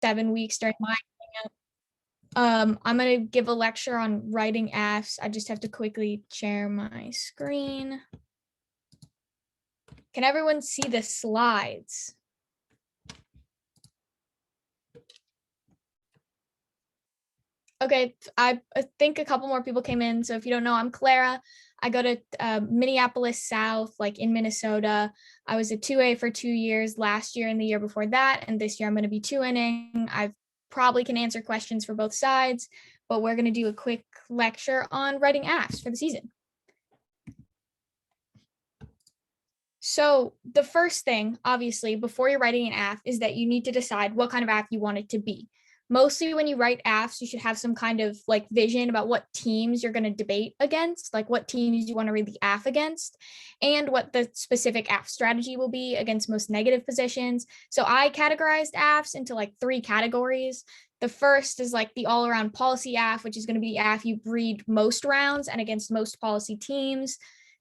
7 weeks during my I'm going to give a lecture on writing Affs. I just have to quickly share my screen. Can everyone see the slides? Okay, I think a couple more people came in. So if you don't know, I'm Clara. I go to Minneapolis South, like in Minnesota. I was a 2A for 2 years last year and the year before that. And this year I'm going to be 2Ning. I probably can answer questions for both sides, but we're going to do a quick lecture on writing Affs for the season. So the first thing, obviously, before you're writing an Aff is that you need to decide what kind of Aff you want it to be. Mostly when you write Affs, you should have some kind of like vision about what teams you're going to debate against, like what teams you want to read the Aff against, and what the specific Aff strategy will be against most negative positions. So I categorized Affs into like 3 categories. The first is like the all-around policy Aff, which is going to be Aff you read most rounds and against most policy teams.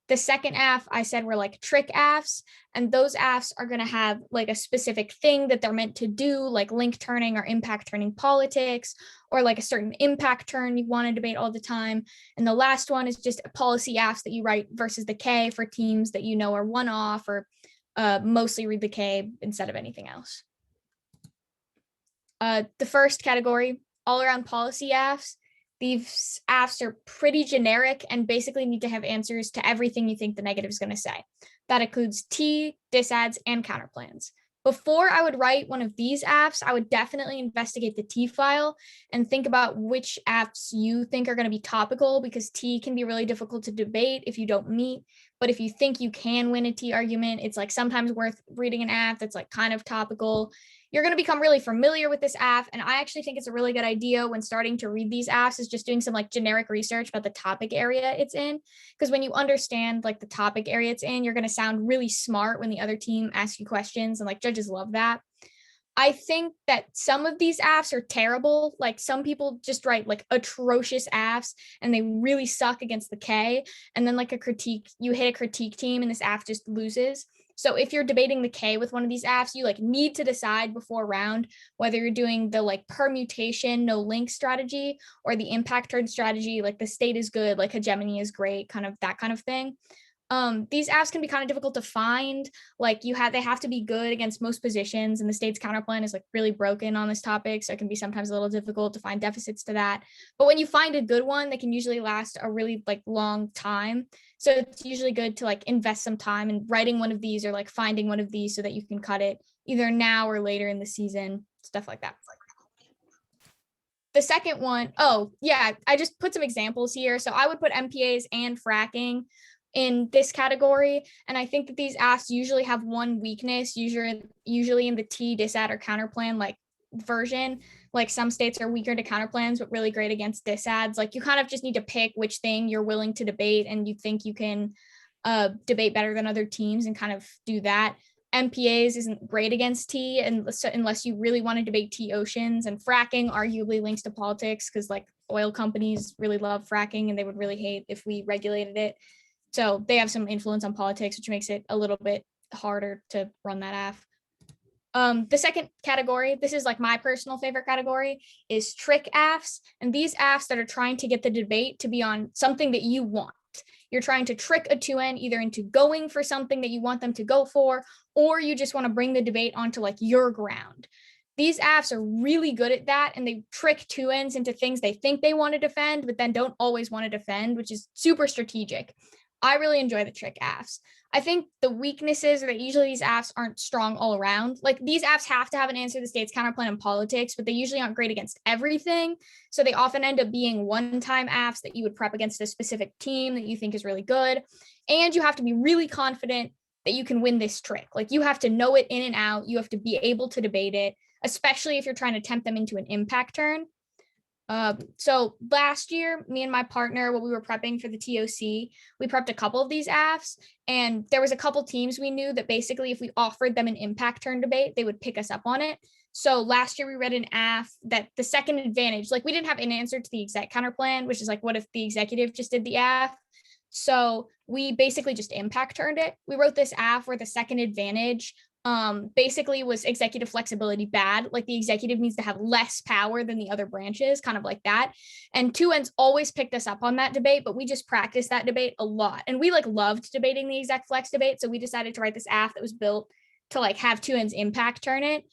The second Aff I said were like trick Affs, and those Affs are going to have like a specific thing that they're meant to do, like link turning or impact turning politics, or like a certain impact turn you want to debate all the time. And the last one is just policy Affs that you write versus the K for teams that you know are one off or mostly read the K instead of anything else. The first category, all around policy Affs. These Affs are pretty generic and basically need to have answers to everything you think the negative is going to say. That includes T, disads, and counterplans. Before I would write one of these Affs, I would definitely investigate the T file and think about which Affs you think are going to be topical, because T can be really difficult to debate if you don't meet. But if you think you can win a T argument, it's like sometimes worth reading an Aff that's like kind of topical. You're going to become really familiar with this Aff. And I actually think it's a really good idea when starting to read these Affs is just doing some like generic research about the topic area it's in. Because when you understand like the topic area it's in, you're going to sound really smart when the other team asks you questions, and like judges love that. I think that some of these Affs are terrible. Like some people just write like atrocious Affs and they really suck against the K. And then like you hit a critique team and this Aff just loses. So if you're debating the K with one of these Affs, you like need to decide before round whether you're doing the like permutation, no link strategy, or the impact turn strategy, like the state is good, like hegemony is great, kind of that kind of thing. These Affs can be kind of difficult to find. Like they have to be good against most positions, and the state's counterplan is like really broken on this topic, so it can be sometimes a little difficult to find deficits to that. But when you find a good one, they can usually last a really like long time. So it's usually good to like invest some time in writing one of these or like finding one of these so that you can cut it either now or later in the season, stuff like that. The second one, oh yeah, I just put some examples here. So I would put MPAs and fracking in this category. And I think that these Affs usually have one weakness, usually in the T, disad, or counterplan like version. Like some states are weaker to counterplans, but really great against disads. Like you kind of just need to pick which thing you're willing to debate and you think you can debate better than other teams and kind of do that. MPAs isn't great against T unless you really want to debate T oceans, and fracking arguably links to politics because like oil companies really love fracking and they would really hate if we regulated it. So they have some influence on politics, which makes it a little bit harder to run that Aff. The second category, this is like my personal favorite category, is trick Affs. And these Affs that are trying to get the debate to be on something that you want. You're trying to trick a 2N either into going for something that you want them to go for, or you just want to bring the debate onto like your ground. These Affs are really good at that, and they trick 2Ns into things they think they want to defend, but then don't always want to defend, which is super strategic. I really enjoy the trick Affs. I think the weaknesses are that usually these Affs aren't strong all around. Like these Affs have to have an answer to the state's counterplan in politics, but they usually aren't great against everything. So they often end up being one-time Affs that you would prep against a specific team that you think is really good. And you have to be really confident that you can win this trick. Like you have to know it in and out. You have to be able to debate it, especially if you're trying to tempt them into an impact turn. So last year, me and my partner, when we were prepping for the TOC, we prepped a couple of these Affs, and there was a couple teams we knew that basically if we offered them an impact turn debate, they would pick us up on it. So last year we read an Aff that the second advantage, like we didn't have an answer to the exec counterplan, which is like, what if the executive just did the Aff? So we basically just impact turned it. We wrote this Aff where the second advantage basically was executive flexibility bad. Like the executive needs to have less power than the other branches, kind of like that. And 2Ns always picked us up on that debate, but we just practiced that debate a lot. And we like loved debating the exec flex debate. So we decided to write this aff that was built to like have 2Ns impact turn it.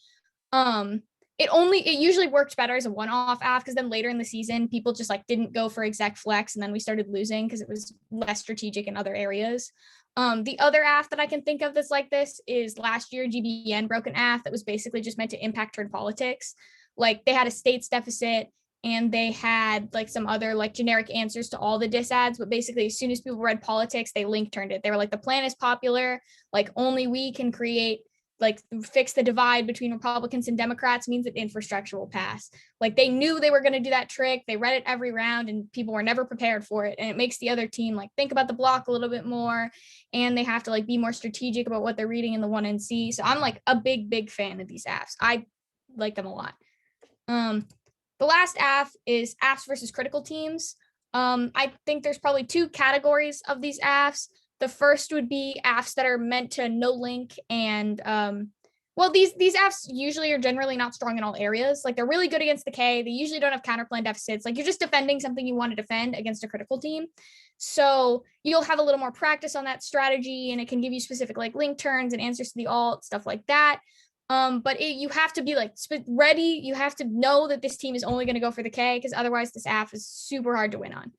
It usually worked better as a one-off aff, because then later in the season, people just like didn't go for exec flex, and then we started losing because it was less strategic in other areas. The other aff that I can think of that's like this is last year GBN broke an aff that was basically just meant to impact turn politics. Like they had a states deficit and they had like some other like generic answers to all the disads, but basically as soon as people read politics, they link turned it. They were like, the plan is popular, like only we can create like fix the divide between Republicans and Democrats means that infrastructure will pass. Like they knew they were going to do that trick. They read it every round and people were never prepared for it. And it makes the other team like think about the block a little bit more, and they have to like be more strategic about what they're reading in the 1NC. So I'm like a big fan of these affs. I like them a lot. The last aff is affs versus critical teams. I think there's probably two categories of these affs. The first would be affs that are meant to no link, and well, these affs usually are generally not strong in all areas. Like they're really good against the K. They usually don't have counterplan deficits. Like you're just defending something you want to defend against a critical team. So you'll have a little more practice on that strategy, and it can give you specific like link turns and answers to the alt, stuff like that. But you have to be like ready. You have to know that this team is only going to go for the K, because otherwise this aff is super hard to win on.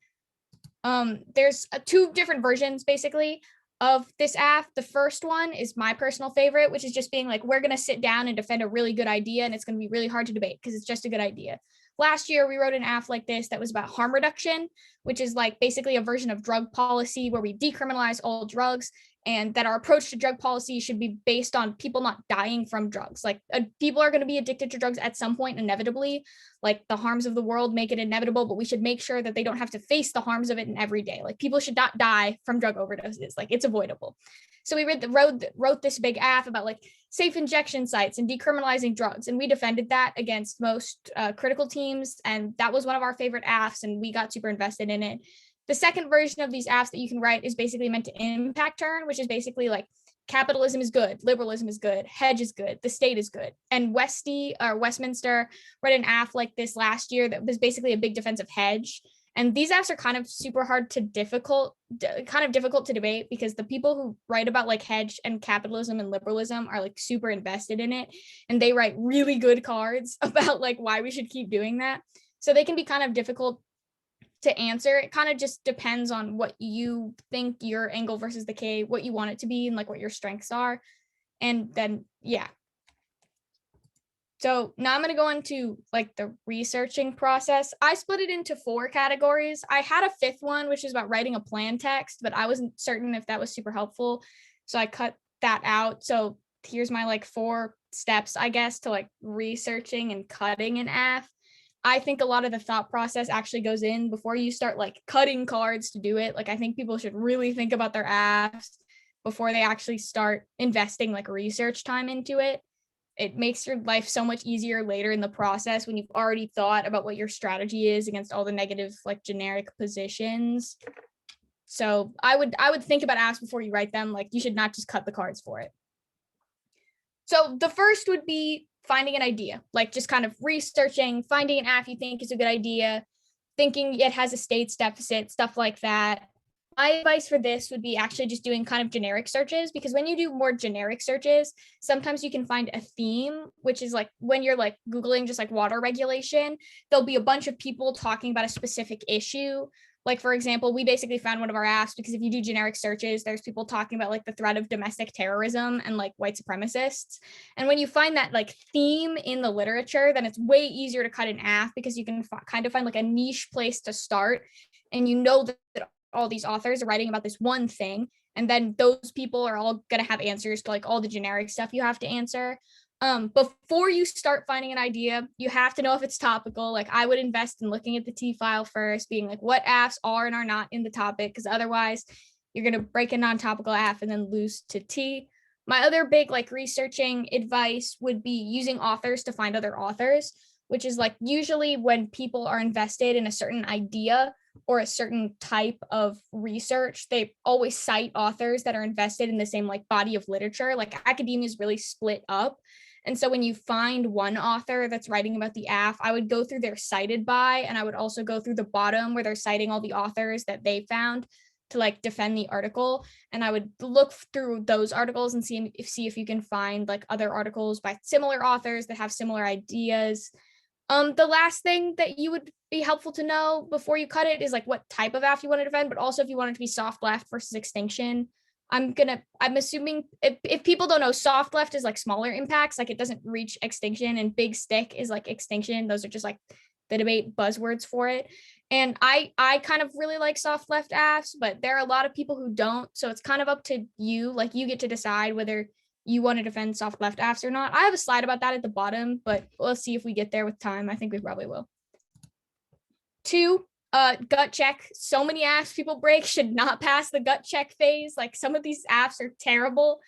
There's two different versions basically of this aff. The first one is my personal favorite, which is just being like, we're going to sit down and defend a really good idea, and it's going to be really hard to debate because it's just a good idea. Last year, we wrote an aff like this that was about harm reduction, which is like basically a version of drug policy where we decriminalize all drugs, and that our approach to drug policy should be based on people not dying from drugs. Like people are going to be addicted to drugs at some point, inevitably. Like the harms of the world make it inevitable, but we should make sure that they don't have to face the harms of it in every day. Like people should not die from drug overdoses. Like it's avoidable. So we wrote this big aff about like safe injection sites and decriminalizing drugs. And we defended that against most critical teams. And that was one of our favorite affs, and we got super invested in it. The second version of these affs that you can write is basically meant to impact turn, which is basically like capitalism is good, liberalism is good, hedge is good, the state is good. And Westminster read an aff like this last year that was basically a big defense of hedge. And these affs are kind of super difficult to debate, because the people who write about like hedge and capitalism and liberalism are like super invested in it. And they write really good cards about like why we should keep doing that. So they can be kind of difficult to answer. It kind of just depends on what you think your angle versus the K, what you want it to be, and like what your strengths are. And then, yeah. So now I'm going to go into like the researching process. I split it into 4 categories. I had a 5th one, which is about writing a plan text, but I wasn't certain if that was super helpful. So I cut that out. So here's my like 4 steps, I guess, to like researching and cutting an aff. I think a lot of the thought process actually goes in before you start like cutting cards to do it. Like I think people should really think about their affs before they actually start investing like research time into it. It makes your life so much easier later in the process when you've already thought about what your strategy is against all the negative like generic positions. So I would think about affs before you write them. Like you should not just cut the cards for it. So the first would be finding an idea, like just kind of researching, finding an aff you think is a good idea, thinking it has a states deficit, stuff like that. My advice for this would be actually just doing kind of generic searches, because when you do more generic searches, sometimes you can find a theme, which is like when you're like Googling just like water regulation, there'll be a bunch of people talking about a specific issue. Like, for example, we basically found one of our affs because if you do generic searches, there's people talking about like the threat of domestic terrorism and like white supremacists. And when you find that like theme in the literature, then it's way easier to cut an aff, because you can kind of find like a niche place to start. And you know that all these authors are writing about this one thing. And then those people are all going to have answers to like all the generic stuff you have to answer. Before you start finding an idea, you have to know if it's topical. Like I would invest in looking at the T file first, being like what affs are and are not in the topic, because otherwise you're going to break a non-topical aff and then lose to T. My other big like researching advice would be using authors to find other authors, which is like usually when people are invested in a certain idea, or a certain type of research, they always cite authors that are invested in the same like body of literature. Like academia is really split up. And so when you find one author that's writing about the AF, I would go through their cited by, and I would also go through the bottom where they're citing all the authors that they found to like defend the article. And I would look through those articles and see if you can find like other articles by similar authors that have similar ideas. The last thing that you would be helpful to know before you cut it is like what type of AF you want to defend, but also if you want it to be soft left versus extinction. I'm assuming if people don't know, soft left is like smaller impacts, like it doesn't reach extinction, and big stick is like extinction. Those are just like the debate buzzwords for it. And I kind of really like soft left AFs, but there are a lot of people who don't. So it's kind of up to you. Like you get to decide whether you want to defend soft left AFs or not. I have a slide about that at the bottom, but we'll see if we get there with time. I think we probably will. 2, gut check. So many AFs people break should not pass the gut check phase. Like some of these AFs are terrible.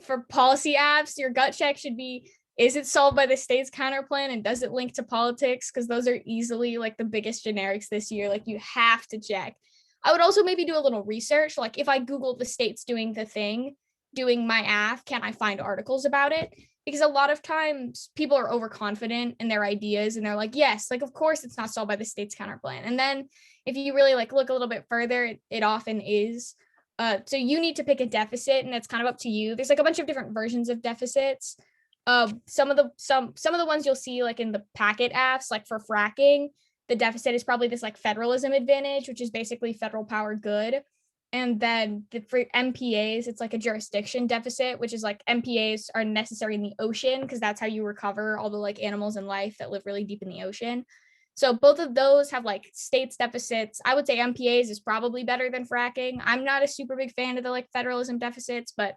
For policy AFs, your gut check should be, is it solved by the state's counterplan and does it link to politics? Because those are easily like the biggest generics this year. Like you have to check. I would also maybe do a little research. Like if I Google the states doing the thing, doing my AF, can I find articles about it? Because a lot of times people are overconfident in their ideas and they're like, yes, like of course it's not solved by the state's counterplan. And then if you really like look a little bit further, it often is. So you need to pick a deficit, and it's kind of up to you. There's like a bunch of different versions of deficits. Some of the ones you'll see like in the packet AFs, like for fracking, the deficit is probably this like federalism advantage, which is basically federal power good. And then for MPAs, it's like a jurisdiction deficit, which is like MPAs are necessary in the ocean because that's how you recover all the like animals in life that live really deep in the ocean. So both of those have like states deficits. I would say MPAs is probably better than fracking. I'm not a super big fan of the like federalism deficits, but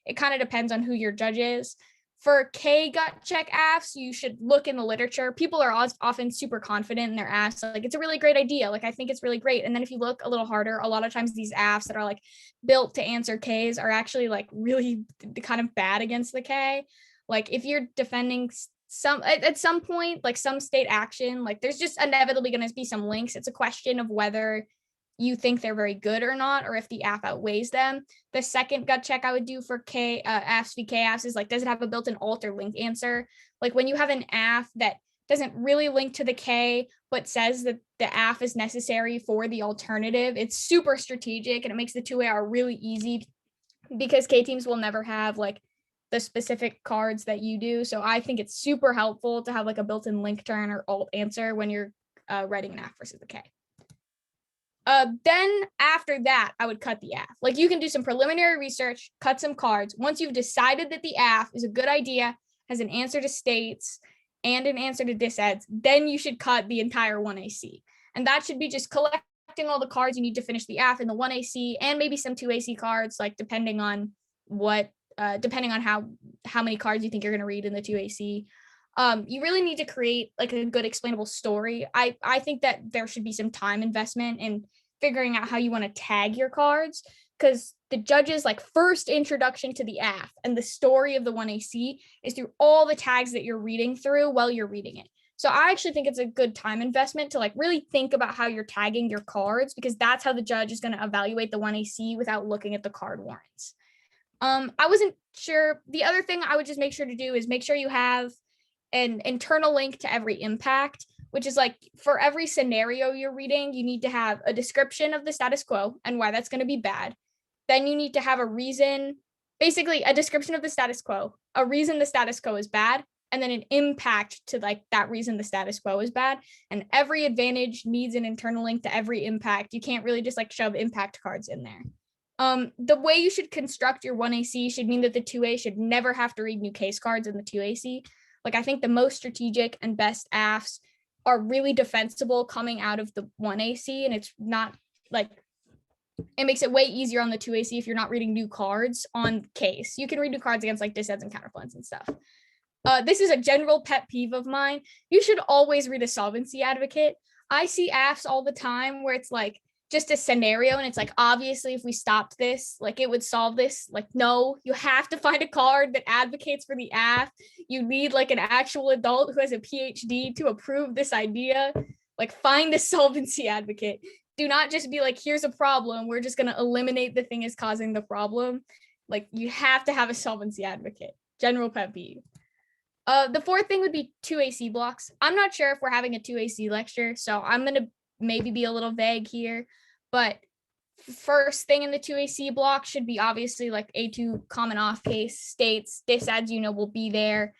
it kind of depends on who your judge is. For K gut check AFs, you should look in the literature. People are often super confident in their AFs. Like, it's a really great idea. Like, I think it's really great. And then if you look a little harder, a lot of times these AFs that are like built to answer Ks are actually like really kind of bad against the K. Like if you're defending at some point, like some state action, like there's just inevitably going to be some links. It's a question of whether you think they're very good or not, or if the AF outweighs them. The second gut check I would do for AFs v KAFs is like, does it have a built-in alt or link answer? Like when you have an AF that doesn't really link to the K, but says that the AF is necessary for the alternative, it's super strategic and it makes the 2AR really easy because K teams will never have like the specific cards that you do. So I think it's super helpful to have like a built-in link turn or alt answer when you're writing an AF versus the K. Then after that, I would cut the AF. Like you can do some preliminary research, cut some cards. Once you've decided that the AF is a good idea, has an answer to states and an answer to disads, then you should cut the entire 1AC. And that should be just collecting all the cards you need to finish the AF in the 1AC and maybe some 2AC cards, like depending on how many cards you think you're going to read in the 2AC. You really need to create like a good explainable story. I think that there should be some time investment in figuring out how you want to tag your cards, because the judge's like first introduction to the AF and the story of the 1AC is through all the tags that you're reading through while you're reading it. So I actually think it's a good time investment to like really think about how you're tagging your cards, because that's how the judge is going to evaluate the 1AC without looking at the card warrants. I wasn't sure. The other thing I would just make sure to do is make sure you have an internal link to every impact, which is like for every scenario you're reading, you need to have a description of the status quo and why that's going to be bad. Then you need to have a reason, basically a description of the status quo, a reason the status quo is bad, and then an impact to like that reason the status quo is bad. And every advantage needs an internal link to every impact. You can't really just like shove impact cards in there. The way you should construct your 1AC should mean that the 2A should never have to read new case cards in the 2AC. Like I think the most strategic and best AFs are really defensible coming out of the 1AC, and it's not like, it makes it way easier on the 2AC if you're not reading new cards on case. You can read new cards against like disads and counterplans and stuff. This is a general pet peeve of mine. You should always read a solvency advocate. I see AFs all the time where it's like just a scenario and it's like, obviously if we stopped this, like it would solve this. Like, no, you have to find a card that advocates for the AF. You need like an actual adult who has a PhD to approve this idea. Like find a solvency advocate. do not just be like, here's a problem, we're just going to eliminate the thing is causing the problem. Like, you have to have a solvency advocate. General pet peeve. The fourth thing would be 2AC blocks. I'm not sure if we're having a 2AC lecture, so I'm going to maybe be a little vague here, but first thing in the 2AC block should be obviously like A2 common off case states, disads, will be there.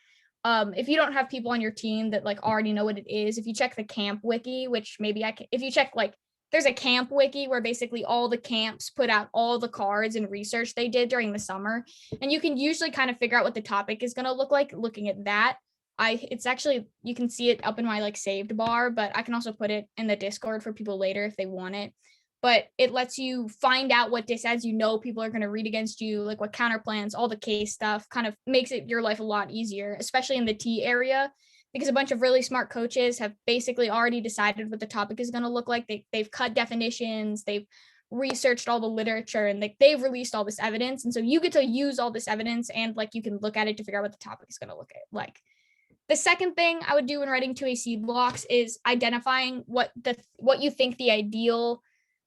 If you don't have people on your team that like already know what it is, if you check the camp wiki, which maybe if you check like, there's a camp wiki where basically all the camps put out all the cards and research they did during the summer. And you can usually kind of figure out what the topic is going to look like looking at that. It's actually, you can see it up in my like saved bar, but I can also put it in the Discord for people later if they want it. But it lets you find out what disads people are going to read against you, like what counter plans, all the case stuff, kind of makes it your life a lot easier, especially in the T area, because a bunch of really smart coaches have basically already decided what the topic is going to look like. They've cut definitions, they've researched all the literature, and they've released all this evidence. And so you get to use all this evidence and like you can look at it to figure out what the topic is going to look at like. The second thing I would do when writing 2AC blocks is identifying what you think the ideal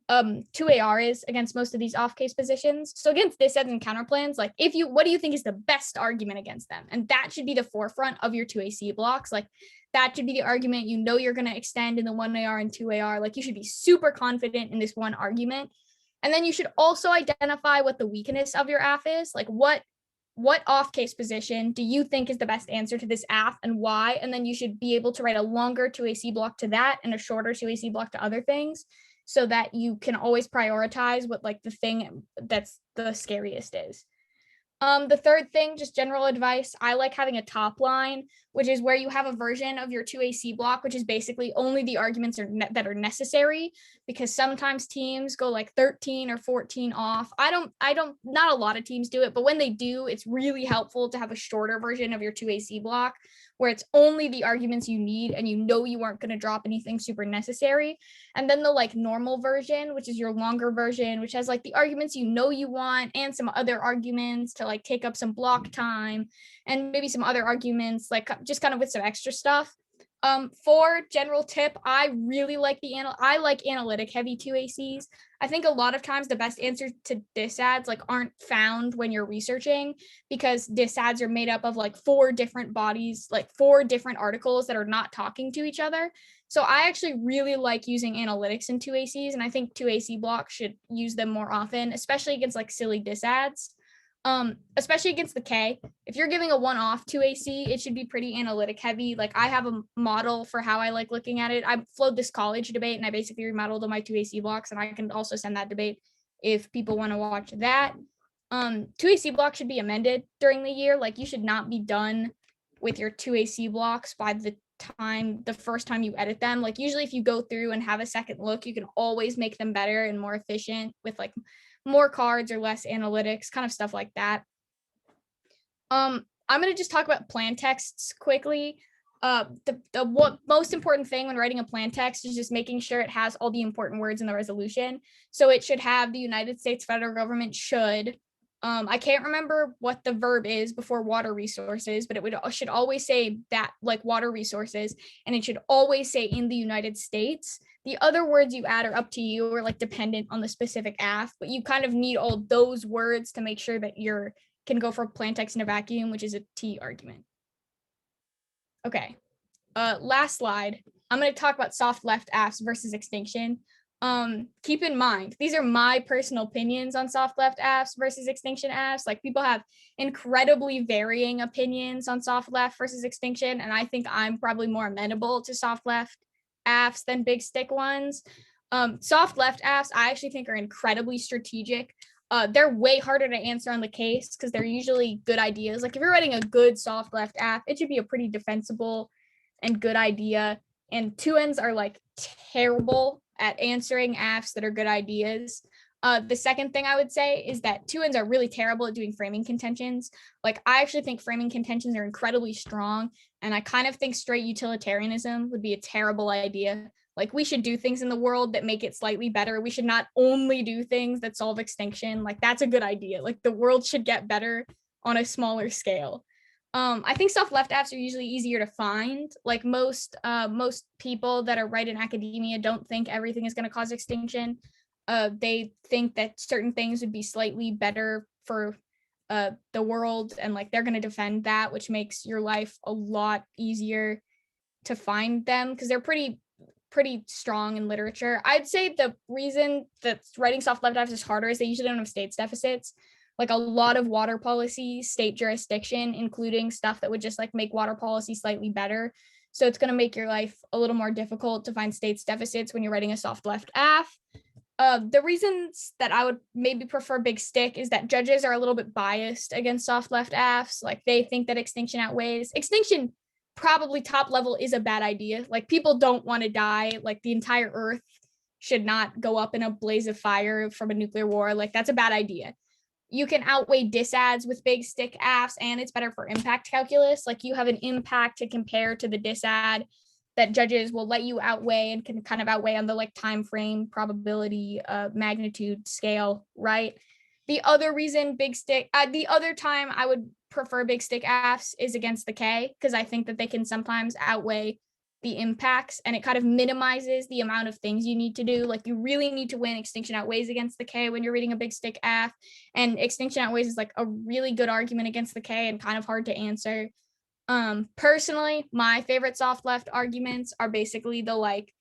2AR is against most of these off-case positions. So against disads and counterplans, like what do you think is the best argument against them? And that should be the forefront of your 2AC blocks. Like that should be the argument you're going to extend in the 1AR and 2AR. Like you should be super confident in this one argument. And then you should also identify what the weakness of your AF is. Like what off-case position do you think is the best answer to this AF and why? And then you should be able to write a longer 2AC block to that and a shorter 2AC block to other things, so that you can always prioritize what like the thing that's the scariest is. The third thing, just general advice, I like having a top line, which is where you have a version of your 2AC block, which is basically only the arguments that are necessary, because sometimes teams go like 13 or 14 off. Not a lot of teams do it, but when they do, it's really helpful to have a shorter version of your 2AC block where it's only the arguments you need and you aren't going to drop anything super necessary. And then the like normal version, which is your longer version, which has like the arguments you want and some other arguments to like take up some block time and maybe some other arguments like just kind of with some extra stuff. For general tip, I really like analytic heavy 2ACs. I think a lot of times the best answers to disads like aren't found when you're researching, because disads are made up of like 4 different bodies, like 4 different articles that are not talking to each other. So I actually really like using analytics in 2ACs, and I think 2AC blocks should use them more often, especially against like silly disads. Especially against the K. If you're giving a one-off 2AC, it should be pretty analytic heavy. Like I have a model for how I like looking at it. I flowed this college debate and I basically remodeled all my 2AC blocks, and I can also send that debate if people want to watch that. 2AC blocks should be amended during the year. Like you should not be done with your 2AC blocks by the first time you edit them. Like usually if you go through and have a second look, you can always make them better and more efficient with like more cards or less analytics, kind of stuff like that. I'm going to just talk about plan texts quickly. The most important thing when writing a plan text is just making sure it has all the important words in the resolution. So it should have the United States federal government should. I can't remember what the verb is before water resources, but should always say that, like water resources, and it should always say in the United States. The other words you add are up to you or like dependent on the specific AF, but you kind of need all those words to make sure that you can go for plan text in a vacuum, which is a T argument. Okay, last slide. I'm going to talk about soft left AFs versus extinction. Keep in mind, these are my personal opinions on soft left AFs versus extinction AFs. Like people have incredibly varying opinions on soft left versus extinction, and I think I'm probably more amenable to soft left AFs than big stick ones. Soft left AFs I actually think are incredibly strategic. They're way harder to answer on the case because they're usually good ideas. Like if you're writing a good soft left AF, it should be a pretty defensible and good idea. And 2Ns are like terrible at answering AFs that are good ideas. The second thing I would say is that 2Ns are really terrible at doing framing contentions. Like I actually think framing contentions are incredibly strong, and I kind of think straight utilitarianism would be a terrible idea. Like we should do things in the world that make it slightly better. We should not only do things that solve extinction. Like that's a good idea. Like the world should get better on a smaller scale. I think soft-left Affs are usually easier to find. Like most people that are right in academia don't think everything is going to cause extinction. They think that certain things would be slightly better for the world, and like they're going to defend that, which makes your life a lot easier to find them because they're pretty strong in literature. I'd say the reason that writing soft-left Affs is harder is they usually don't have states deficits. Like a lot of water policy, state jurisdiction, including stuff that would just like make water policy slightly better. So it's going to make your life a little more difficult to find states deficits when you're writing a soft-left Aff. The reasons that I would maybe prefer big stick is that judges are a little bit biased against soft-left Affs. Like they think that extinction outweighs. Extinction probably top level is a bad idea. Like people don't want to die. Like the entire earth should not go up in a blaze of fire from a nuclear war. Like that's a bad idea. You can outweigh disads with big stick Affs, and it's better for impact calculus. Like you have an impact to compare to the disad that judges will let you outweigh and can kind of outweigh on the like time frame, probability, magnitude scale, right? The other reason big stick, the other time I would prefer big stick Affs is against the K, because I think that they can sometimes outweigh the impacts, and it kind of minimizes the amount of things you need to do. Like you really need to win extinction outweighs against the K when you're reading a big stick Aff, and extinction outweighs is like a really good argument against the K and kind of hard to answer. Personally, my favorite soft left arguments are basically the like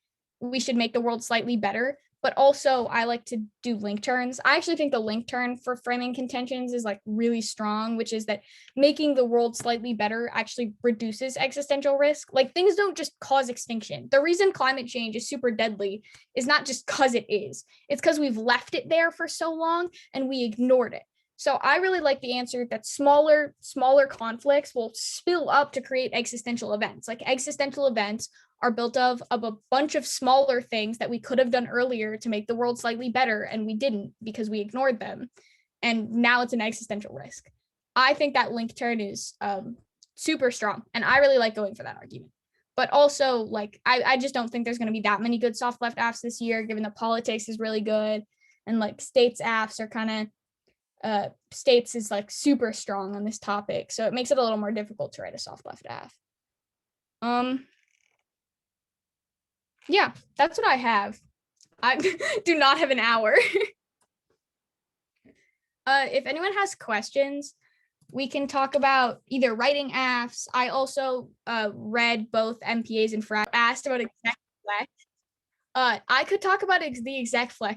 we should make the world slightly better, but also I like to do link turns. I actually think the link turn for framing contentions is like really strong, which is that making the world slightly better actually reduces existential risk. Like things don't just cause extinction. The reason climate change is super deadly is not just because it is. It's because we've left it there for so long and we ignored it. So I really like the answer that smaller conflicts will spill up to create existential events. Like existential events are built of a bunch of smaller things that we could have done earlier to make the world slightly better, and we didn't because we ignored them. And now it's an existential risk. I think that link turn is super strong, and I really like going for that argument. But also, like, I just don't think there's going to be that many good soft left Affs this year, given that politics is really good, and like states Affs are kind of states is like super strong on this topic, so it makes it a little more difficult to write a soft left Aff. Yeah, that's what I have. I do not have an hour. If anyone has questions, we can talk about either writing Affs. I also read both MPAs and asked about exec flex. I could talk about the exec flex